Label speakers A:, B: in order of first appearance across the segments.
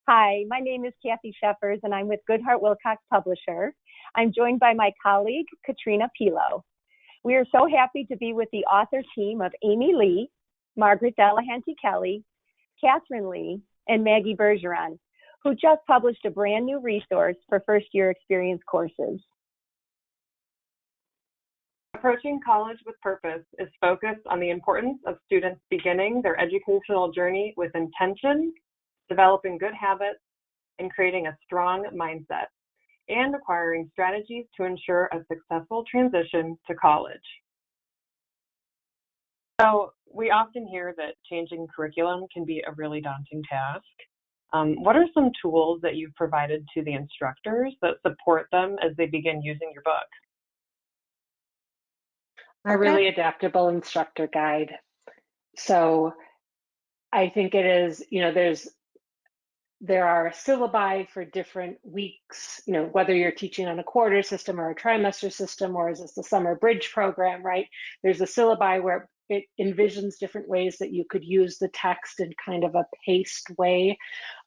A: Hi, my name is Kathy Sheffers, and I'm with Goodheart-Willcox Publisher. I'm joined by my colleague, Katrina Pilo. We are so happy to be with the author team of Amy Lee, Margaret Delahanty Kelly, Catherine Lee, and Maggie Bergeron, who just published a brand new resource for first-year experience courses.
B: Approaching College with Purpose is focused on the importance of students beginning their educational journey with intention, developing good habits, and creating a strong mindset, and acquiring strategies to ensure a successful transition to college. So we often hear that changing curriculum can be a really daunting task. What are some tools that you've provided to the instructors that support them as they begin using your book?
C: A really adaptable instructor guide. So I think it is, there are syllabi for different weeks, whether you're teaching on a quarter system or a trimester system, or is this the summer bridge program, right? There's a syllabi where it envisions different ways that you could use the text in kind of a paced way.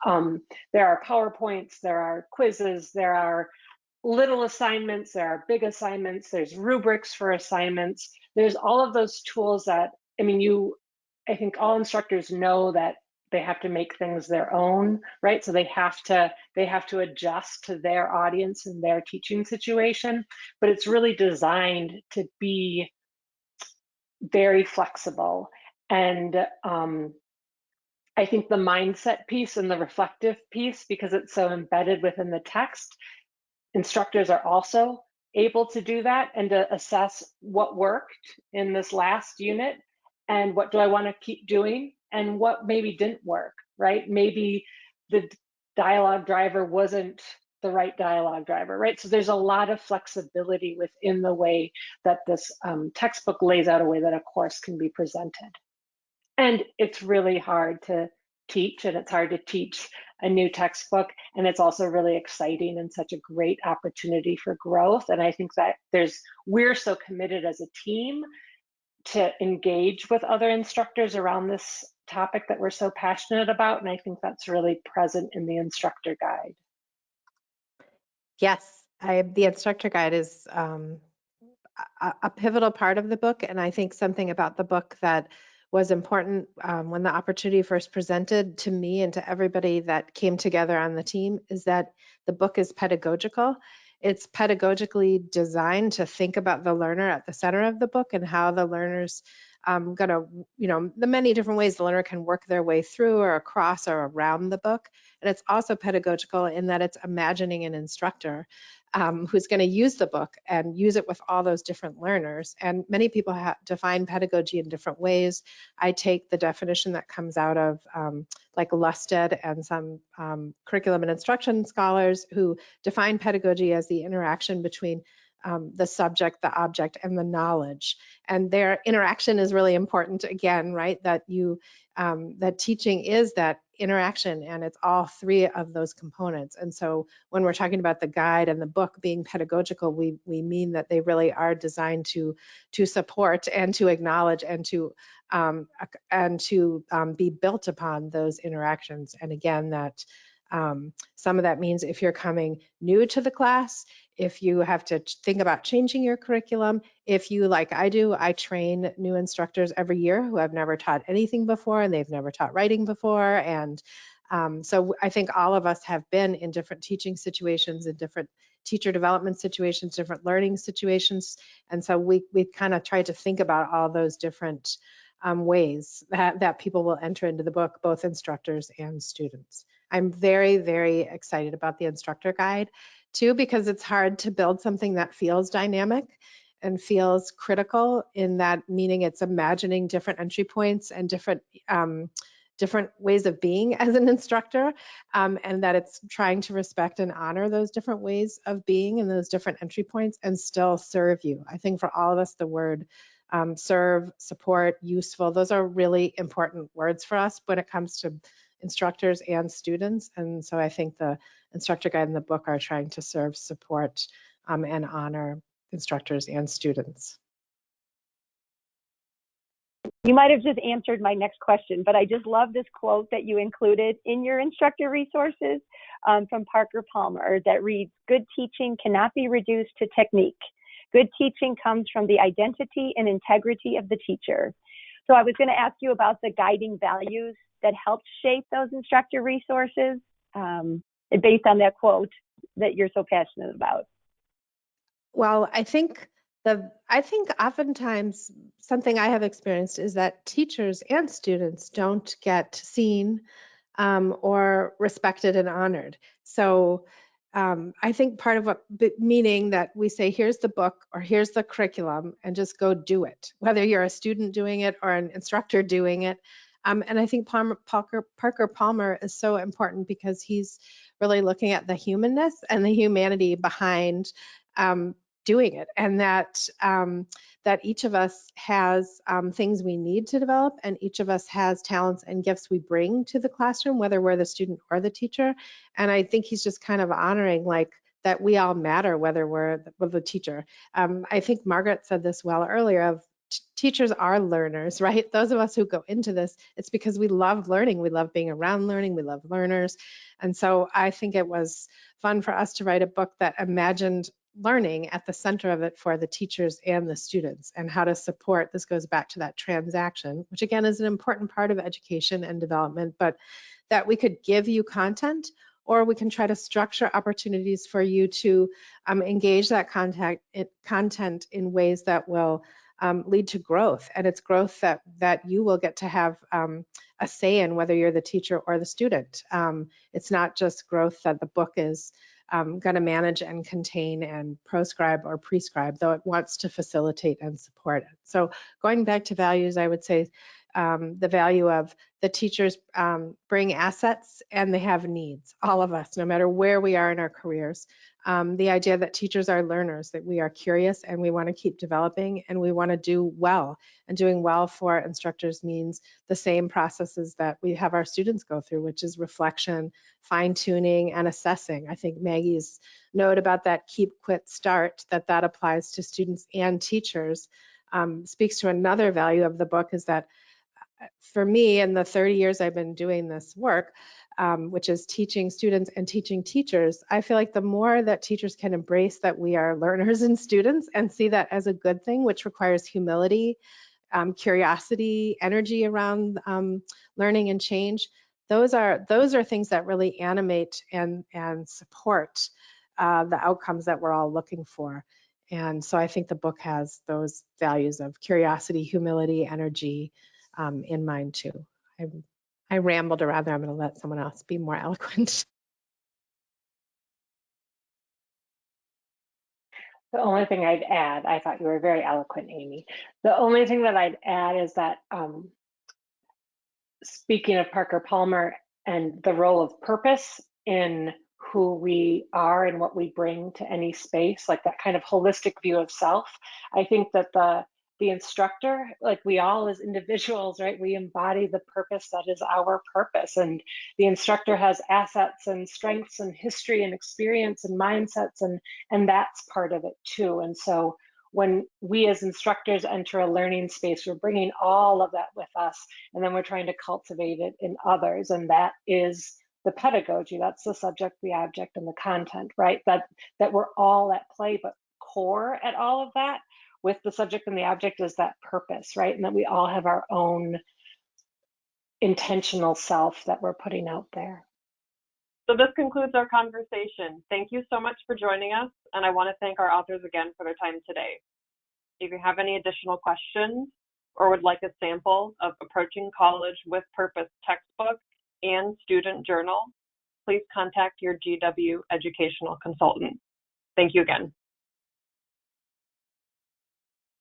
C: There are PowerPoints, there are quizzes, there are little assignments, there are big assignments, there's rubrics for assignments. There's all of those tools that, I think all instructors know that they have to make things their own, right? So they have to adjust to their audience and their teaching situation, but it's really designed to be very flexible. And I think the mindset piece and the reflective piece, because it's so embedded within the text, instructors are also able to do that and to assess what worked in this last unit and what do I want to keep doing and what maybe didn't work, right? Maybe the dialogue driver wasn't the right dialogue driver, right? So there's a lot of flexibility within the way that this textbook lays out a way that a course can be presented. And it's really hard to teach, and it's hard to teach a new textbook, and it's also really exciting and such a great opportunity for growth. And I think that we're so committed as a team to engage with other instructors around this topic that we're so passionate about, and I think that's really present in the instructor guide.
D: Yes, the instructor guide is a pivotal part of the book, and I think something about the book that was important when the opportunity first presented to me and to everybody that came together on the team is that the book is pedagogical. It's pedagogically designed to think about the learner at the center of the book and how the learner's the many different ways the learner can work their way through or across or around the book. And it's also pedagogical in that it's imagining an instructor who's going to use the book and use it with all those different learners. And many people define pedagogy in different ways. I take the definition that comes out of like Lusted and some curriculum and instruction scholars who define pedagogy as the interaction between the subject, the object, and the knowledge. And their interaction is really important, again, right? That that teaching is that interaction, and it's all three of those components. And so when we're talking about the guide and the book being pedagogical, we mean that they really are designed to support and to acknowledge and to be built upon those interactions. And again, that some of that means if you're coming new to the class, if you have to think about changing your curriculum, if you, like I do, I train new instructors every year who have never taught anything before and they've never taught writing before. And so I think all of us have been in different teaching situations, in different teacher development situations, different learning situations. And so we kind of try to think about all those different ways that people will enter into the book, both instructors and students. I'm very, very excited about the instructor guide too, because it's hard to build something that feels dynamic and feels critical, in that meaning it's imagining different entry points and different ways of being as an instructor, and that it's trying to respect and honor those different ways of being and those different entry points and still serve you. I think for all of us, the word serve, support, useful, those are really important words for us when it comes to instructors and students. And so I think the instructor guide and the book are trying to serve, support, and honor instructors and students.
A: You might have just answered my next question, but I just love this quote that you included in your instructor resources from Parker Palmer that reads, "Good teaching cannot be reduced to technique. Good teaching comes from the identity and integrity of the teacher." So I was going to ask you about the guiding values that helped shape those instructor resources based on that quote that you're so passionate about.
D: Well, I think oftentimes something I have experienced is that teachers and students don't get seen or respected and honored. So I think part of what meaning that we say, here's the book or here's the curriculum and just go do it, whether you're a student doing it or an instructor doing it. And I think Parker Palmer is so important because he's really looking at the humanness and the humanity behind doing it, and that each of us has things we need to develop, and each of us has talents and gifts we bring to the classroom, whether we're the student or the teacher. And I think he's just kind of honoring like that we all matter, whether we're the teacher. I think Margaret said this well earlier of teachers are learners, right? Those of us who go into this, it's because we love learning. We love being around learning. We love learners. And so I think it was fun for us to write a book that imagined learning at the center of it for the teachers and the students, and how to support. This goes back to that transaction, which again is an important part of education and development, but that we could give you content, or we can try to structure opportunities for you to engage that content in ways that will lead to growth. And it's growth that you will get to have a say in, whether you're the teacher or the student. It's not just growth that the book is going to manage and contain and proscribe or prescribe, though it wants to facilitate and support it. So going back to values, I would say the value of the teachers bring assets and they have needs, all of us, no matter where we are in our careers. The idea that teachers are learners, that we are curious and we want to keep developing and we want to do well. And doing well for instructors means the same processes that we have our students go through, which is reflection, fine-tuning, and assessing. I think Maggie's note about that keep, quit, start, that applies to students and teachers, speaks to another value of the book, is that for me, in the 30 years I've been doing this work, which is teaching students and teaching teachers, I feel like the more that teachers can embrace that we are learners and students and see that as a good thing, which requires humility, curiosity, energy around learning and change, those are things that really animate and support the outcomes that we're all looking for. And so I think the book has those values of curiosity, humility, energy in mind too. I rambled around there. I'm going to let someone else be more eloquent.
C: The only thing I'd add, I thought you were very eloquent, Amy. The only thing that I'd add is that speaking of Parker Palmer and the role of purpose in who we are and what we bring to any space, like that kind of holistic view of self, I think that the instructor, like we all as individuals, right, we embody the purpose that is our purpose. And the instructor has assets and strengths and history and experience and mindsets, and that's part of it too. And so when we as instructors enter a learning space, we're bringing all of that with us, and then we're trying to cultivate it in others. And that is the pedagogy. That's the subject, the object, and the content, right? That we're all at play, but core at all of that with the subject and the object is that purpose, right? And that we all have our own intentional self that we're putting out there.
B: So this concludes our conversation. Thank you so much for joining us, and I want to thank our authors again for their time today. If you have any additional questions or would like a sample of Approaching College with Purpose textbook and student journal, please contact your GW educational consultant. Thank you again.